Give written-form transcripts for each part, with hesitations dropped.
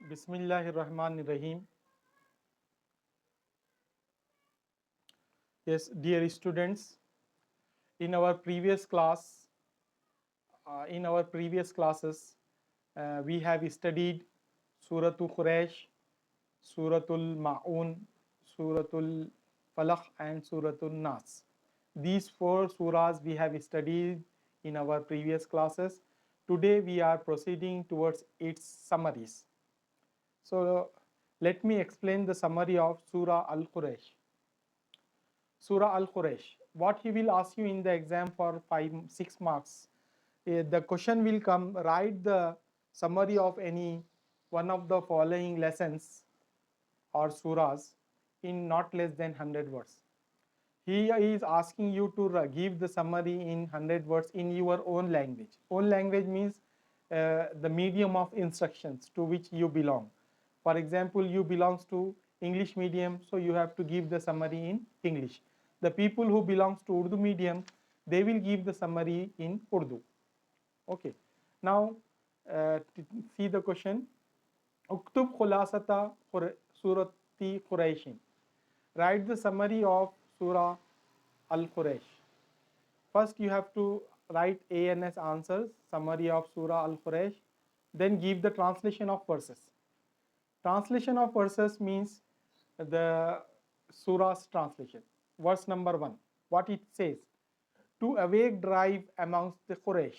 Bismillahirrahmanirrahim. Yes, dear students, in our previous class, in our previous classes, we have studied Suratul Quraysh, Suratul Ma'un, Suratul Falaq, and Suratul Nas. These four surahs we have studied in our previous classes. Today we are proceeding towards its summaries. So let me explain the summary of Surah Al-Quraysh. Surah Al-Quraysh. What he will ask you in the exam for 5-6 marks. The question will come, write the summary of any one of the following lessons or surahs in not less than 100 words. He is asking you to give the summary in 100 words in your own language. Own language means the medium of instructions to which you belong. For example, you belongs to English medium, so you have to give the summary in English. The people who belongs to Urdu medium, they will give the summary in Urdu. Okay. Now, see the question. Uktub khulasata surati Quraishin. Write the summary of Surah Al-Quraysh. First, you have to write ANS answers, summary of Surah Al-Quraysh, then give the translation of verses. Translation of verses means the surah's translation. Verse number 1, what it says: to awake drive amongst the Quraysh.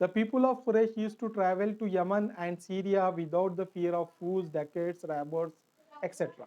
The people of Quraysh used to travel to Yemen and Syria without the fear of fools, dacoits, robbers, etc.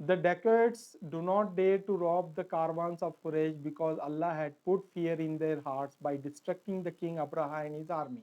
The dacoits do not dare to rob the caravans of Quraysh because Allah had put fear in their hearts by destructing the king Abraha and his army.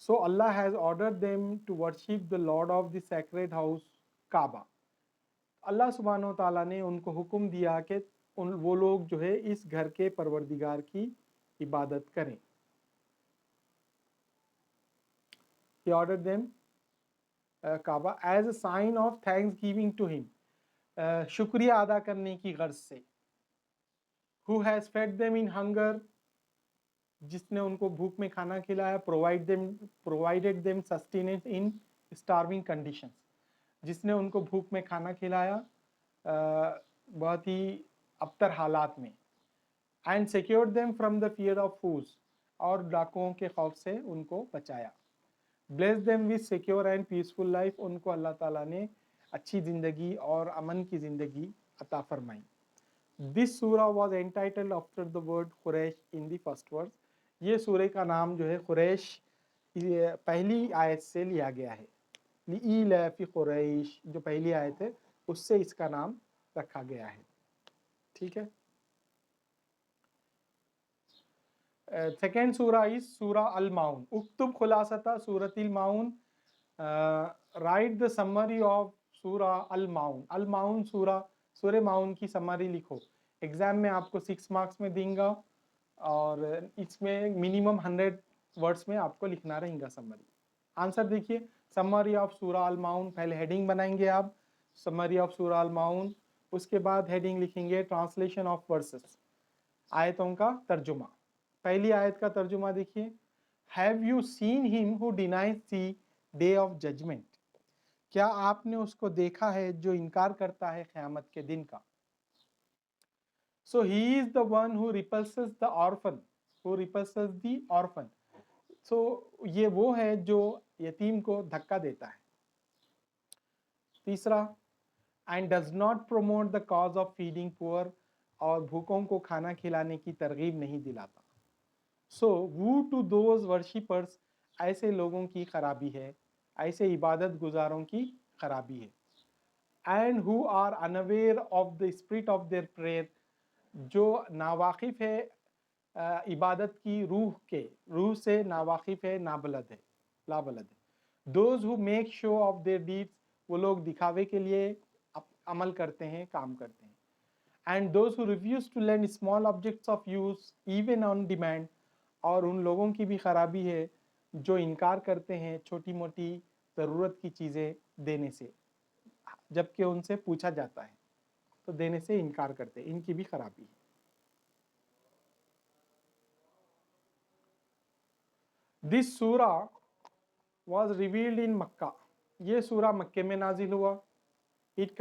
So Allah has ordered them to worship the Lord of the sacred house, Kaaba. اللہ سبحانہ و تعالیٰ نے ان کو حکم دیا کہ وہ لوگ جو ہے اس گھر کے پروردگار کی عبادت کریں. He ordered them Kaaba as a sign of thanksgiving to him, شکریہ ادا کرنے کی غرض سے. Who has fed them in hunger, جس نے ان کو بھوک میں کھانا کھلایا. provided them sustenance in starving conditions, جس نے ان کو بھوک میں کھانا کھلایا بہت ہی ابتر حالات میں. and secured them from the fear of fools, اور ڈاکوؤں کے خوف سے ان کو بچایا. bless them with secure and peaceful life, ان کو اللہ تعالیٰ نے اچھی زندگی اور امن کی زندگی عطا فرمائی. This surah was entitled after the word Quraysh in the first verse. یہ سورہ کا نام جو ہے قریش پہلی آیت سے لیا گیا ہے. لإيلاف قریش جو پہلی آیت ہے اس سے اس کا نام رکھا گیا ہے. ٹھیک ہے. سیکنڈ سورہ از سورہ الماؤن. اکتب خلاصتہ سورۃ الماؤن. رائٹ دا سمری آف سورہ الماؤن. الماؤن سورہ ماؤن کی سمری لکھو. ایگزام میں آپ کو 6 مارکس میں دیں گا اور اس میں منیمم 100 ورڈس میں آپ کو لکھنا رہیں گا سمری. آنسر دیکھیے. سمری آف سورہ الماؤن، پہلے ہیڈنگ بنائیں گے آپ سمری آف سورہ الماؤن، اس کے بعد ہیڈنگ لکھیں گے ٹرانسلیشن آف ورسز، آیتوں کا ترجمہ. پہلی آیت کا ترجمہ دیکھیے. Have you seen him who denies the day of judgment, کیا آپ نے اس کو دیکھا ہے جو انکار کرتا ہے قیامت کے دن کا. So he is the one who repels the orphan, who repels the orphan. So یہ وہ ہے جو یتیم کو دھکا دیتا ہے. تیسرا، and does not promote the cause of feeding پور، اور بھوکوں کو کھانا کھلانے کی ترغیب نہیں دلاتا. سو وو ٹو دوز ورشپرس، ایسے لوگوں کی خرابی ہے، ایسے عبادت گزاروں کی خرابی ہے. And who are unaware of the spirit of their prayer, جو ناواقف ہے عبادت کی روح سے ناواقف ہے، نابلد ہے، لابلد ہے. Those who make show of their deeds, وہ لوگ دکھاوے کے لیے عمل کرتے ہیں، کام کرتے ہیں. And those who refuse to lend small objects of use even on demand, اور ان لوگوں کی بھی خرابی ہے جو انکار کرتے ہیں چھوٹی موٹی ضرورت کی چیزیں دینے سے، جبکہ ان سے پوچھا جاتا ہے تو دینے سے انکار کرتے ہیں، ان کی بھی خرابی ہے. دس سورہ واز ریویلڈ ان مکہ، یہ سورہ مکے میں نازل ہوا. It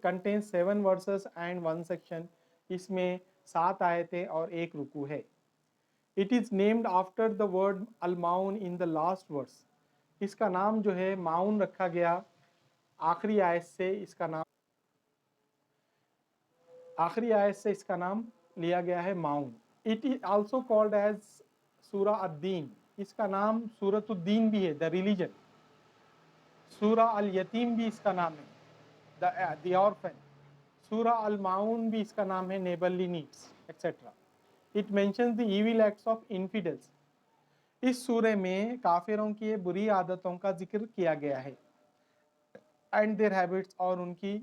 contains 7 verses and 1 section, اس میں 7 آیتیں اور 1 رکوع ہے. It is named after the word Al-Maun in the last verse, اس کا نام جو ہے معاون رکھا گیا آخری آیت سے، اس کا نام آخری آیت سے اس کا نام لیا گیا ہے معاون. It is also called as سورہ الدین، اس کا نام سورۃ الدین بھی ہے، دا ریلیجن. سورہ الیتیم بھی اس کا نام ہے، دی آرفن. سورہ الماؤن بھی اس کا نام ہے، neighbourly needs etcetera. It mentions the evil acts of infidels, اس سورہ میں کافروں کی بری عادتوں کا ذکر کیا گیا ہے. اینڈ دیئر ہیبٹس، اور ان کی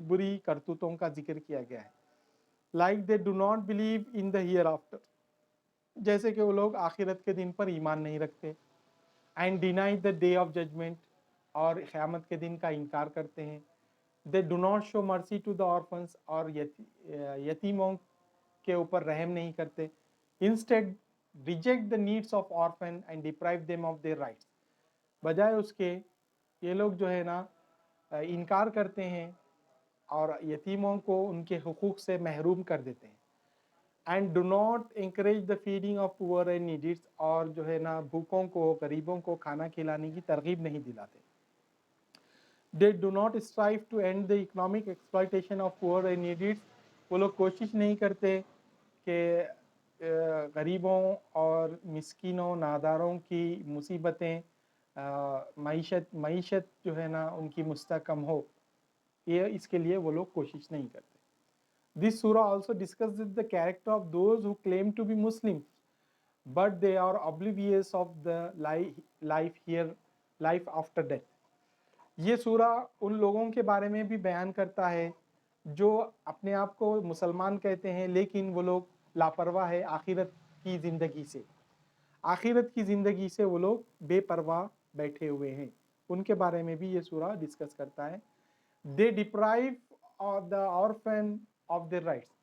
بری کرتوتوں کا ذکر کیا گیا ہے. Like they do not believe in the hereafter, جیسے کہ وہ لوگ آخرت کے دن پر ایمان نہیں رکھتے. And deny the day of judgment, اور قیامت کے دن کا انکار کرتے ہیں. دے ڈو ناٹ شو مرسی ٹو دا آرفنس، اور یتیموں کے اوپر رحم نہیں کرتے. Instead reject the needs of orphan and deprive them of their rights, بجائے اس کے یہ لوگ جو ہے نا انکار کرتے ہیں اور یتیموں کو ان کے حقوق سے محروم کر دیتے ہیں. And do not encourage the feeding of poor and needies, اور جو ہے نا بھوکوں کو، غریبوں کو کھانا کھلانے کی ترغیب نہیں دلاتے. They do not strive to end the economic exploitation of poor and needies, وہ لوگ کوشش نہیں کرتے کہ غریبوں اور مسکینوں، ناداروں کی مصیبتیں، معیشت جو ہے نا ان کی مستحکم ہو، یہ اس کے لیے وہ لوگ کوشش نہیں کرتے. This surah also discusses the character of those who claim to be Muslims, but they are oblivious of the life after death. یہ سورہ ان لوگوں کے بارے میں بھی بیان کرتا ہے جو اپنے آپ کو مسلمان کہتے ہیں لیکن وہ لوگ لاپرواہ ہے آخرت کی زندگی سے، آخرت کی زندگی سے وہ لوگ بے پرواہ بیٹھے ہوئے ہیں، ان کے بارے میں بھی یہ سورہ ڈسکس کرتا ہے۔ They deprive the orphan of their rights,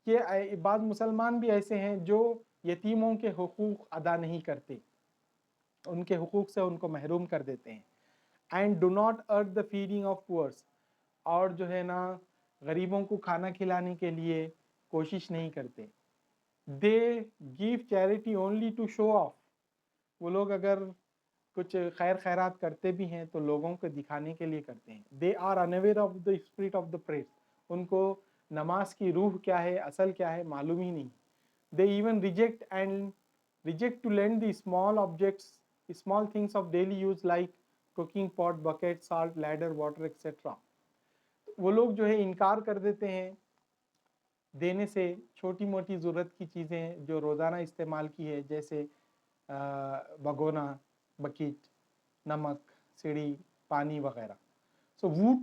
کہ بعض مسلمان بھی ایسے ہیں جو یتیموں کے حقوق ادا نہیں کرتے، ان کے حقوق سے ان کو محروم کر دیتے ہیں۔ And do not earn the feeding of poors, اور جو ہے نا غریبوں کو کھانا کھلانے کے لیے کوشش نہیں کرتے۔ They give charity only to show off, وہ لوگ اگر کچھ خیر خیرات کرتے بھی ہیں تو لوگوں کو دکھانے کے لیے کرتے ہیں۔ They are unaware of the spirit of the prayer, ان کو نماز کی روح کیا ہے، اصل کیا ہے معلوم ہی نہیں۔ They even reject to lend the small objects, small things of daily use like cooking pot, bucket, salt, ladder, water etcetera, وہ لوگ جو ہے انکار کر دیتے ہیں دینے سے چھوٹی موٹی ضرورت کی چیزیں جو روزانہ استعمال کی ہے، جیسے بگونا، بکیٹ، نمک، سیڑھی، پانی وغیرہ۔ So woe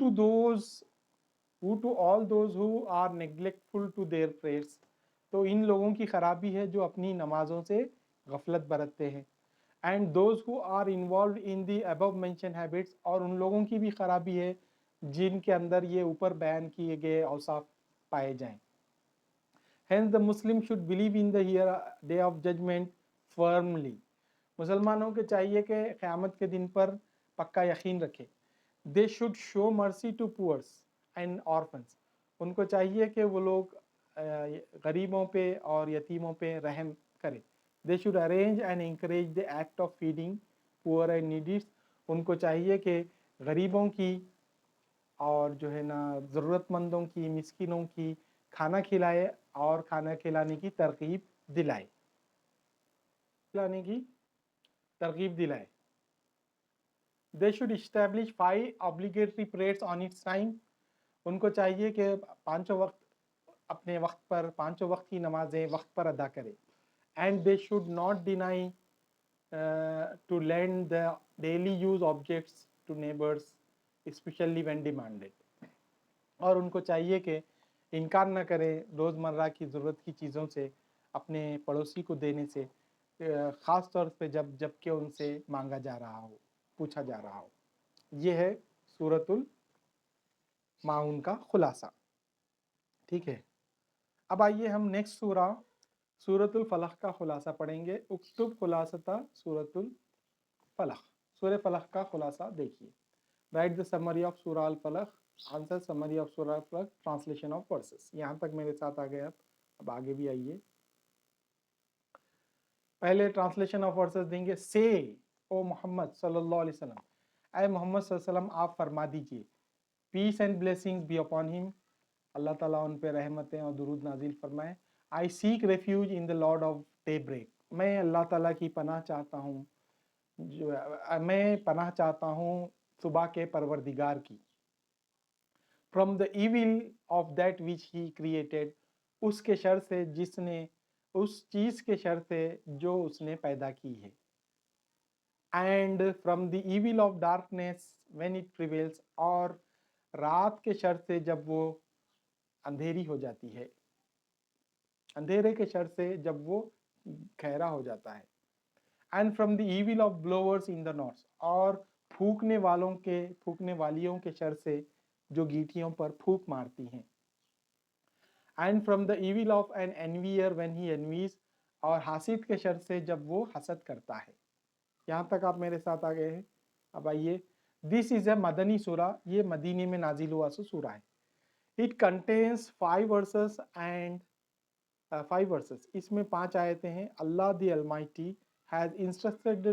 to all those who are neglectful to their prayers, تو ان لوگوں کی خرابی ہے جو اپنی نمازوں سے غفلت برتتے ہیں۔ And those who are involved in the abomination habits, اور ان لوگوں کی بھی خرابی ہے جن کے اندر یہ اوپر بیان کیے گئے اوصاف پائے جائیں۔ Hence the Muslim should believe in the day of judgment firmly، مسلمانوں کے چاہیے کہ قیامت کے دن پر پکا یقین رکھے۔ They should show mercy to poor and orphans، ان کو چاہیے کہ وہ لوگ غریبوں پہ اور یتیموں پہ رحم کرے۔ They should arrange and encourage the act of feeding poor and needy، ان کو چاہیے کہ غریبوں کی اور جو ہے نا ضرورت مندوں کی، مسکینوں کی کھانا کھلائے اور کھانا کھلانے کی ترغیب دلائے، They should establish 5 obligatory prayers on its time، ان کو چاہیے کہ پانچوں وقت اپنے وقت پر، پانچوں وقت کی نمازیں وقت پر ادا کرے۔ And they should not deny to lend the daily use objects to neighbors especially when demanded، اور ان کو چاہیے کہ انکار نہ کرے روزمرہ کی ضرورت کی چیزوں سے اپنے پڑوسی کو دینے سے، خاص طور پہ جب کہ ان سے مانگا جا رہا ہو، پوچھا جا رہا ہو۔ یہ ہے سورۃ الماعون کا خلاصہ، ٹھیک ہے۔ اب آئیے ہم نیکسٹ سورۃ الفلق کا خلاصہ پڑھیں گے۔ اکتب خلاصتہ سورۃ الفلق، سورہ فلق کا خلاصہ دیکھیے۔ رائٹ دا سمری آف سورہ الفلق، آنسر سمری آف سورہ الفلق، ٹرانسلیشن آف ورسز۔ یہاں تک میرے ساتھ آ گئے، اب آگے بھی آئیے۔ پہلے ٹرانسلیشن آف ورسز دیں گے۔ سے او محمد صلی اللہ علیہ وسلم، اے محمد صلی اللہ علیہ وسلم آپ فرما دیجئے، peace and blessings be upon him, اللہ تعالیٰ ان پہ رحمتیں اور درود نازل فرمائے۔ I seek refuge in the lord of daybreak, میں اللہ تعالیٰ کی پناہ چاہتا ہوں، میں پناہ چاہتا ہوں صبح کے پروردگار کی۔ From the evil of that which he created, اس کے شر سے جس نے، اس چیز کے شر سے جو اس نے پیدا کی ہے۔ And from the evil of darkness when it prevails, اور رات کے شر سے جب وہ اندھیری ہو جاتی ہے، اندھیرے کے شر سے جب وہ گہرا ہو جاتا ہے۔ And from the evil of blowers in the نارتھ، اور پھونکنے والیوں کے شر سے جو گیٹیوں پر پھونک مارتی ہیں۔ And from the evil of an envier when he envies, اور حاسد کے شر سے جب وہ حسد کرتا ہے۔ یہاں تک آپ میرے ساتھ آ گئے ہیں۔ اب آئیے، دس از اے مدنی سورہ، یہ مدینے میں نازل ہوا سورہ ہے۔ It contains 5 verses and 5 verses، اس میں 5 آیتیں ہیں۔ Allah the almighty has instructed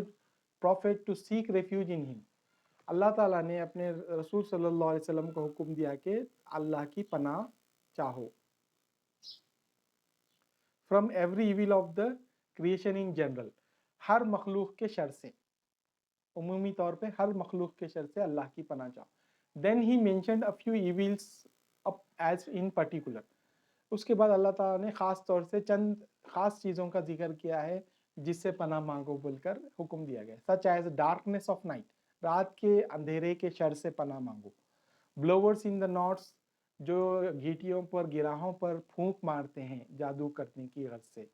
prophet to seek refuge in him, اللہ تعالیٰ نے اپنے رسول صلی اللہ علیہ وسلم کو حکم دیا کہ اللہ کی پناہ چاہو۔ From every evil of the creation in general, ہر مخلوق کے شر سے، عمومی طور پہ ہر مخلوق کے شر سے اللہ کی پناہ چاہو۔ Then he mentioned a few evils as in particular, اس کے بعد اللہ تعالیٰ نے خاص طور سے چند خاص چیزوں کا ذکر کیا ہے جس سے پناہ مانگو بول کر حکم دیا گیا۔ Such as darkness of night, رات کے اندھیرے کے شر سے پناہ مانگو. بلوورس ان دا ناٹس، جو گھیٹیوں پر گراہوں پر پھونک مارتے ہیں جادو کرنے کی غرض سے،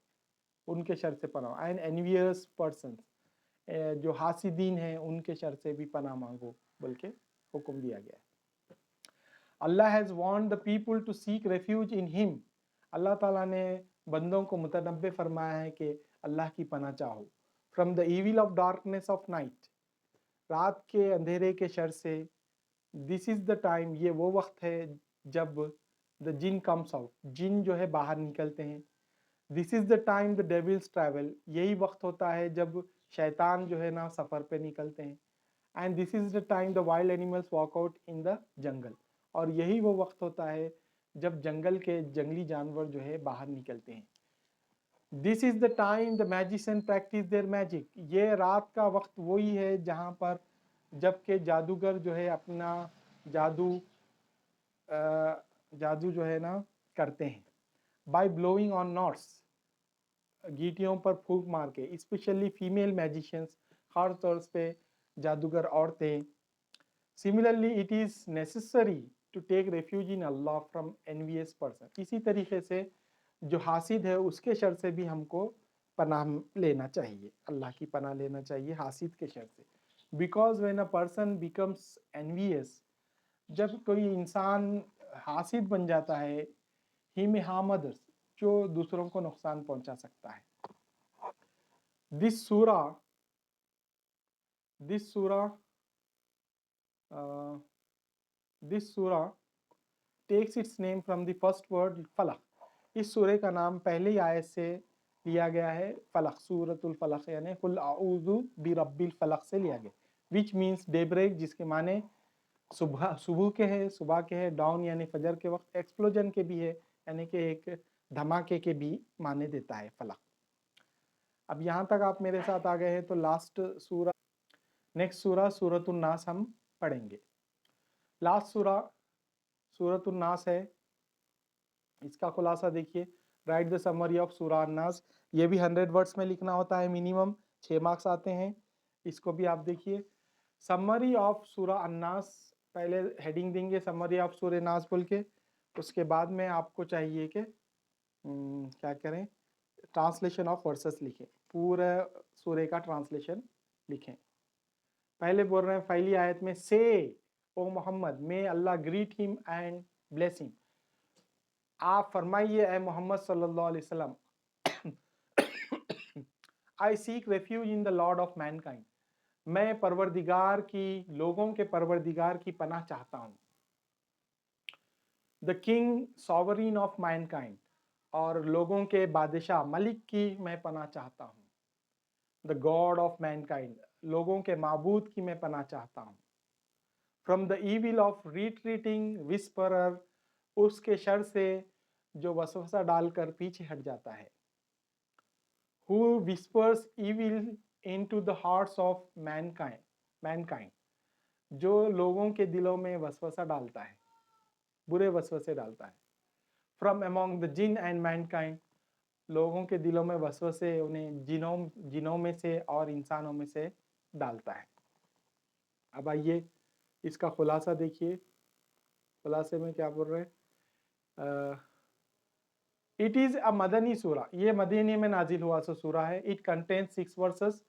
ان کے شر سے پناہ. اینڈ انویئس پرسنس، جو حاسدین ہیں ان کے شر سے بھی پناہ مانگو بلکہ حکم دیا گیا ہے. Allah has warned the people to seek refuge in him. اللہ تعالیٰ نے بندوں کو متنبہ فرمایا ہے کہ اللہ کی پناہ چاہو. From the evil of darkness of night, رات کے اندھیرے کے شر سے. دس از دا ٹائم، یہ وہ وقت ہے جب دا جن کمس آؤٹ، جن جو ہے باہر نکلتے ہیں. This is the time the devils travel, یہی وقت ہوتا ہے جب شیطان جو ہے نا سفر پہ نکلتے ہیں. And this is the time the wild animals walk out in the jungle, اور یہی وہ وقت ہوتا ہے جب جنگل کے جنگلی جانور جو ہے باہر نکلتے ہیں. This is the time the magician practice their magic, یہ رات کا وقت وہی ہے جہاں پر جب کہ جادوگر جو ہے اپنا جادو جو ہے نا کرتے ہیں. بائی بلوئنگ آن نوٹس، گیٹیوں پر پھونک مار کے. اسپیشلی فیمیل میجیشینس، خاص طور پہ جادوگر عورتیں. Similarly it is necessary to take refuge in Allah from envious person. اسی طریقے سے جو حاسد ہے اس کے شر سے بھی ہم کو پناہ لینا چاہیے، اللہ کی پناہ لینا چاہیے حاسد کے شر سے. Because when a person becomes envious، جب کوئی انسان حاسد بن جاتا ہے، he may harm others، جو دوسروں کو نقصان پہنچا سکتا ہے. This surah takes its name from the first word فلق. اس سورہ کا نام پہلی آیت سے لیا گیا ہے، فلق، سورۃ الفلق، یعنی قل اعوذ برب الفلق سے لیا گیا. which means ڈے بریک، جس کے معنی صبح کے ہے، صبح کے ہے. ڈاؤن یعنی فجر کے وقت. ایکسپلوژن کے بھی ہے، یعنی کہ ایک دھماکے کے بھی معنی دیتا ہے فلق. اب یہاں تک آپ میرے ساتھ آ گئے ہیں تو لاسٹ سورہ، نیکسٹ سورہ سورۃ الناس ہم پڑھیں گے. لاسٹ سورہ سورۃ الناس ہے. اس کا خلاصہ دیکھیے، رائٹ دا سمری آف سورہ الناس. یہ بھی 100 ورڈز میں لکھنا ہوتا ہے، منیمم 6 مارکس آتے ہیں. اس کو بھی آپ دیکھیے. سمری آف سورہ الناس، پہلے ہیڈنگ دیں گے سمری آف سورہ ناس بول کے. اس کے بعد میں آپ کو چاہیے کہ کیا کریں، ٹرانسلیشن آف ورسز لکھیں، پورا سورہ کا ٹرانسلیشن لکھیں. پہلے بول رہے ہیں پہلی آیت میں، سے او محمد may Allah greet him and bless him. آپ فرمائیے اے محمد صلی اللہ علیہ وسلم، I seek refuge in the Lord of mankind، میں پروردگار کی، لوگوں کے پروردگار کی پناہ چاہتا ہوں. The king sovereign of mankind، اور لوگوں کے بادشاہ ملک کی میں پناہ چاہتا ہوں. The God of mankind، لوگوں کے معبود کی میں پناہ چاہتا ہوں. From the evil of retreating whisperer، اس کے شر سے جو وسوسہ ڈال کر پیچھے ہٹ جاتا ہے. Who whispers evil into the hearts of mankind، جو لوگوں کے دلوں میں وسوسہ ڈالتا ہے، برے وسوسے ڈالتا ہے. From among the jinn and mankind، لوگوں کے دلوں میں وسوسے انہیں جنوں میں سے اور انسانوں میں سے ڈالتا ہے. اب آئیے اس کا خلاصہ دیکھیے. خلاصے میں کیا بول رہے ہیں؟ اٹ از اے مدنی سورہ، یہ مدینہ میں نازل ہوا سا سورہ ہے. اٹ کنٹینس 6 ورسز،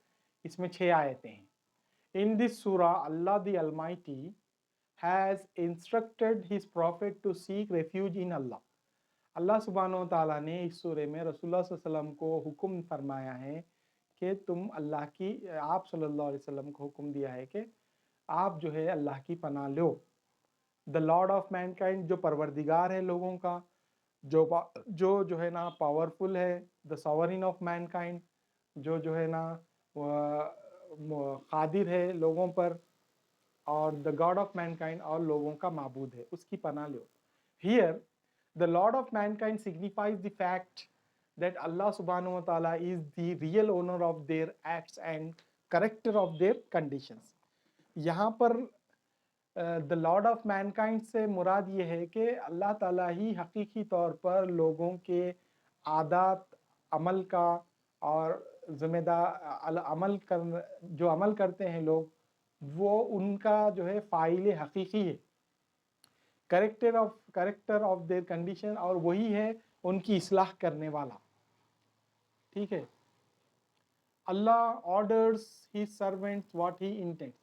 اس میں 6 آیتیں ہیں. In this surah Allah the almighty has instructed his prophet to seek refuge in Allah. اللہ سبحانہ و تعالیٰ نے اس سورہ میں رسول اللہ صلی اللہ علیہ وسلم کو حکم فرمایا ہے کہ تم اللہ کی، آپ صلی اللہ علیہ وسلم کو حکم دیا ہے کہ آپ جو ہے اللہ کی پناہ لو. دا لارڈ آف مین کائنڈ، جو پروردگار ہے لوگوں کا، جو ہے نا پاورفل ہے. دا ساورین آف مین کائنڈ، جو ہے نا قادر ہے لوگوں پر. اور the god of mankind, اور لوگوں کا معبود ہے، اس کی پناہ لو. Here the Lord of mankind signifies the fact that Allah subhanahu wa ta'ala is the real owner of their acts and corrector of their conditions. یہاں پر the Lord of mankind سے مراد یہ ہے کہ اللہ تعالیٰ ہی حقیقی طور پر لوگوں کے عادات، عمل کا اور ذمہ دار جو عمل کرتے ہیں لوگ وہ ان کا جو ہے فاعل حقیقی ہے، کریکٹر آف دیئر کنڈیشن، اور وہی ہے ان کی اصلاح کرنے والا. ٹھیک ہے. Allah orders his servants what he intend.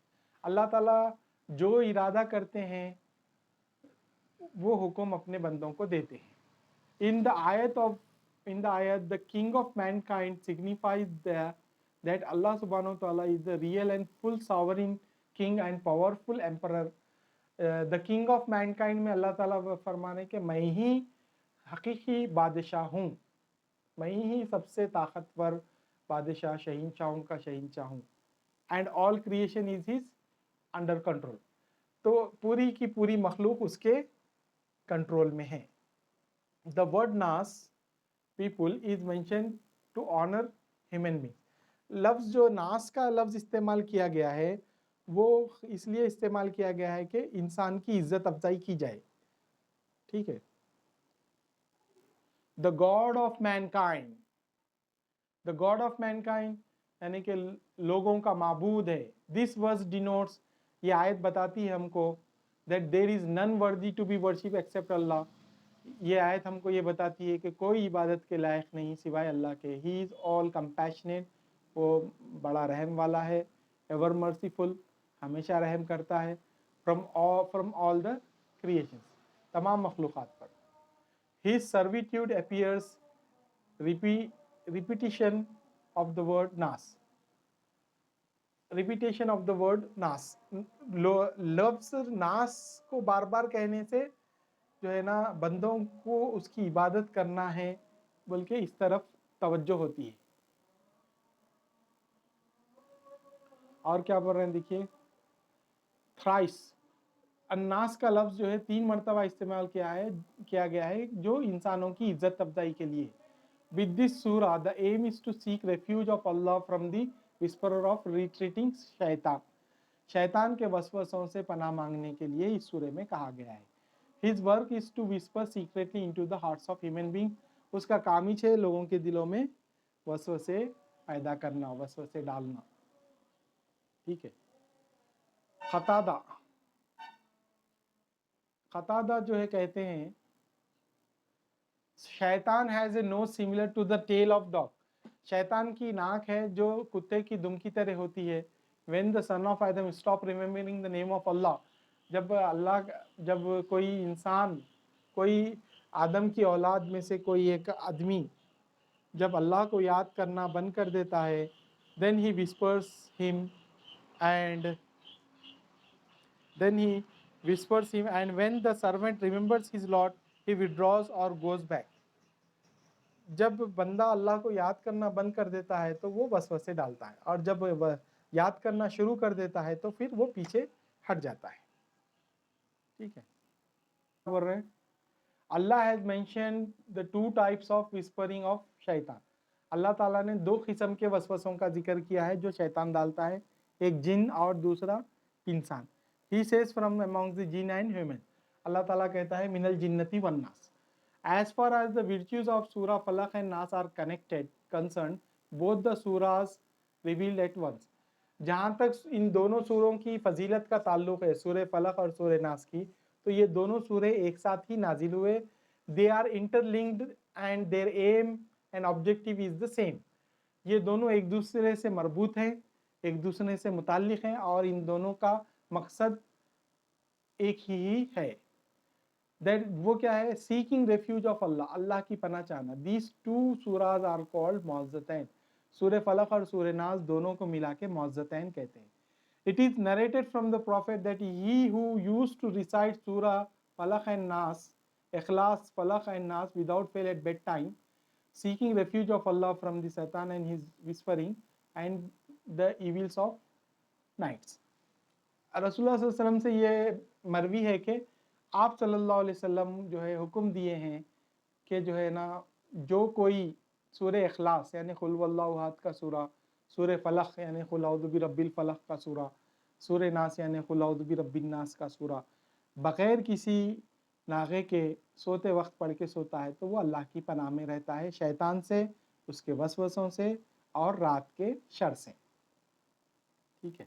اللہ تعالیٰ جو ارادہ کرتے ہیں وہ حکم اپنے بندوں کو دیتے ہیں. In the ayat, the king of mankind signifies that Allah subhanahu wa ta'ala is the real and full sovereign king and powerful emperor. The king of mankind میں اللہ تعالیٰ فرمانے کہ میں ہی حقیقی بادشاہ ہوں، میں ہی سب سے طاقتور بادشاہ، شہنشاہوں کا شہنشاہ ہوں. And all creation is his under control. تو پوری کی پوری مخلوق اس کے کنٹرول میں ہے. The word nas people is mentioned to honor human being. لفظ جو ناس کا لفظ استعمال کیا گیا ہے وہ اس لیے استعمال کیا گیا ہے کہ انسان کی عزت افزائی کی جائے. ٹھیک ہے. The God of mankind, the God of mankind یعنی کہ لوگوں کا معبود ہے. This verse denotes, یہ آیت بتاتی ہے ہم کو that there is none worthy to be worshipped except Allah. یہ آیت ہم کو یہ بتاتی ہے کہ کوئی عبادت کے لائق نہیں سوائے اللہ کے. He is all compassionate, وہ بڑا رحم والا ہے. Ever merciful, ہمیشہ رحم کرتا ہے. From all the creations, تمام مخلوقات پر. His servitude appears repetition of the word nas. Repetition of the word nas. لفظ ناس کو بار بار کہنے سے جو ہے نا بندوں کو اس کی عبادت کرنا ہے بلکہ اس طرف توجہ ہوتی ہے. اور کیا بول رہے ہیں دیکھیے. thrice الناس کا لفظ جو ہے 3 مرتبہ استعمال کیا گیا ہے جو انسانوں کی عزت افزائی کے لیے. With this surah, the aim is to seek refuge of Allah from the whisperer of retreating shaitan. شیطان کے وسوسوں سے پناہ مانگنے کے لیے اس سورے میں کہا گیا ہے. His work is to whisper secretly into the hearts of human beings. اس کا کام ہی ہے لوگوں کے دلوں میں وسوسے پیدا کرنا، وسوسے ڈالنا. ٹھیک ہے. قتادہ جو ہے کہتے ہیں شیطان has a nose similar to the tail of dog. شیطان کی ناک ہے جو کتے کی دم کی طرح ہوتی ہے. When the son of Adam stop remembering the name of Allah, جب کوئی انسان، کوئی آدم کی اولاد میں سے کوئی ایک آدمی جب اللہ کو یاد کرنا بند کر دیتا ہے then he whispers him and when the servant remembers his Lord he withdraws or goes back. جب بندہ اللہ کو یاد کرنا بند کر دیتا ہے تو وہ وسوسے ڈالتا ہے، اور جب یاد کرنا شروع کر دیتا ہے تو پھر وہ پیچھے ہٹ جاتا ہے. ٹھیک ہے. بول رہے ہیں اللہ has mentioned the 2 types of whispering of شیطان. اللہ تعالیٰ نے 2 قسم کے وسوسوں کا ذکر کیا ہے جو شیطان ڈالتا ہے، ایک جن اور دوسرا انسان. He says from among the jinn and human. اللہ تعالیٰ کہتا ہے من الجنتی والناس. As far as the virtues of Surah Falaq and Nas are concerned, both the surahs revealed at once. جہاں تک ان دونوں سوروں کی فضیلت کا تعلق ہے، سورہ فلق اور سورہ ناس کی، تو یہ دونوں سورے ایک ساتھ ہی نازل ہوئے. They are interlinked and their aim and objective is the same. یہ دونوں ایک دوسرے سے مربوط ہیں، ایک دوسرے سے متعلق ہیں، اور ان دونوں کا مقصد ایک ہی ہے. وہ کیا ہے؟ سیکنگ ریفیوج آف اللہ، اللہ کی پناہ چاہنا. دیز 2 سوراز آر کالڈ معوذتین. سورہ فلق اور سورہ ناس دونوں کو ملا کے معوذتین کہتے ہیں. It is narrated from the Prophet that he who used to recite Surah Falaq and Nas, Ikhlas, Falaq and Nas without fail at bedtime, seeking refuge of Allah from the Satan and his whispering and the evils of nights. رسول اللہ صلی اللہ علیہ وسلم سے یہ مروی ہے کہ آپ صلی اللہ علیہ وسلم جو ہے حکم دیے ہیں کہ جو ہے نا جو کوئی سورہ اخلاص یعنی قل هو اللہ احد کا سورہ، سورہ فلق یعنی قل اعوذ برب الفلق کا سورہ، سورہ ناس یعنی قل اعوذ برب الناس کا سورہ بغیر کسی ناغے کے سوتے وقت پڑھ کے سوتا ہے تو وہ اللہ کی پناہ میں رہتا ہے، شیطان سے، اس کے وسوسوں سے اور رات کے شر سے. ٹھیک ہے.